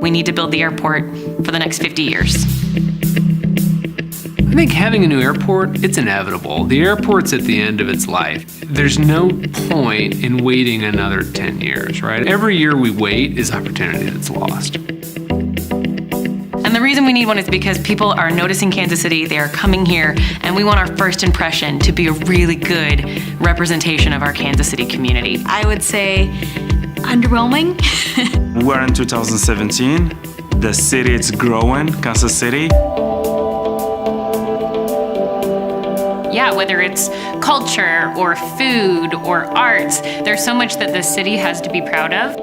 we need to build the airport for the next 50 years. I think having a new airport, it's inevitable. The airport's at the end of its life. There's no point in waiting another 10 years, right? Every year we wait is opportunity that's lost. And the reason we need one is because people are noticing Kansas City, they are coming here, and we want our first impression to be a really good representation of our Kansas City community. I would say underwhelming. We're in 2017. The city is growing, Kansas City. Yeah, whether it's culture or food or arts, there's so much that the city has to be proud of.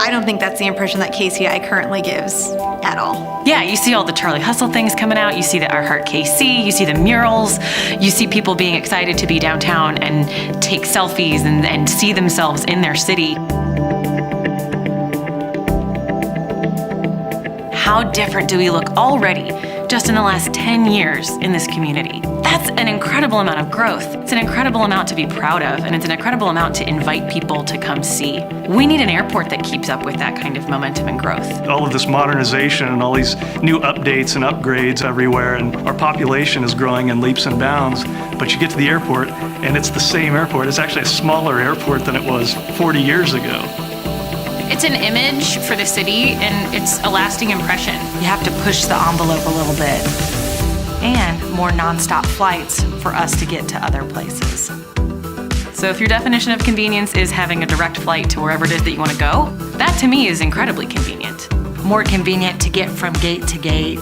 I don't think that's the impression that KCI currently gives at all. Yeah, you see all the Charlie Hustle things coming out, you see the Our Heart KC, you see the murals, you see people being excited to be downtown and take selfies and see themselves in their city. How different do we look already just in the last 10 years in this community? That's an incredible amount of growth. It's an incredible amount to be proud of, and it's an incredible amount to invite people to come see. We need an airport that keeps up with that kind of momentum and growth. All of this modernization and all these new updates and upgrades everywhere, and our population is growing in leaps and bounds, but you get to the airport and it's the same airport. It's actually a smaller airport than it was 40 years ago. It's an image for the city, and it's a lasting impression. You have to push the envelope a little bit. And more nonstop flights for us to get to other places. So if your definition of convenience is having a direct flight to wherever it is that you want to go, that to me is incredibly convenient. More convenient to get from gate to gate,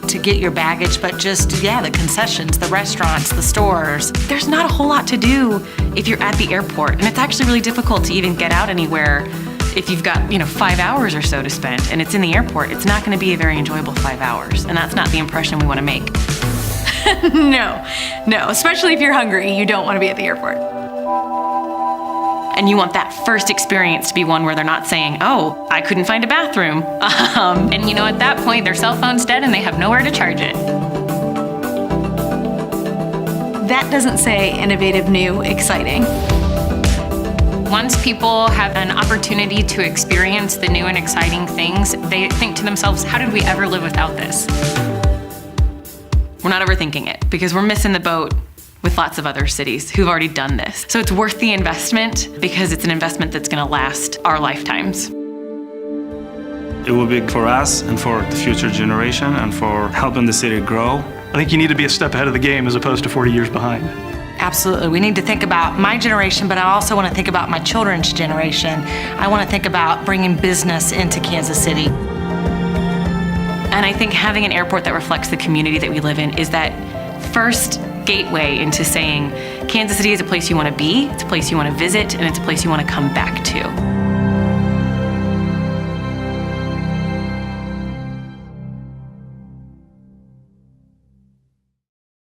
to get your baggage, but just, yeah, the concessions, the restaurants, the stores. There's not a whole lot to do if you're at the airport, and it's actually really difficult to even get out anywhere if you've got, 5 hours or so to spend and it's in the airport. It's not going to be a very enjoyable 5 hours, and that's not the impression we want to make. No, especially if you're hungry, you don't want to be at the airport. And you want that first experience to be one where they're not saying, oh, I couldn't find a bathroom. And at that point, their cell phone's dead and they have nowhere to charge it. That doesn't say innovative, new, exciting. Once people have an opportunity to experience the new and exciting things, they think to themselves, how did we ever live without this? We're not overthinking it because we're missing the boat with lots of other cities who've already done this. So it's worth the investment because it's an investment that's going to last our lifetimes. It will be for us and for the future generation and for helping the city grow. I think you need to be a step ahead of the game as opposed to 40 years behind. Absolutely. We need to think about my generation, but I also want to think about my children's generation. I want to think about bringing business into Kansas City. And I think having an airport that reflects the community that we live in is that first gateway into saying Kansas City is a place you want to be, it's a place you want to visit, and it's a place you want to come back to.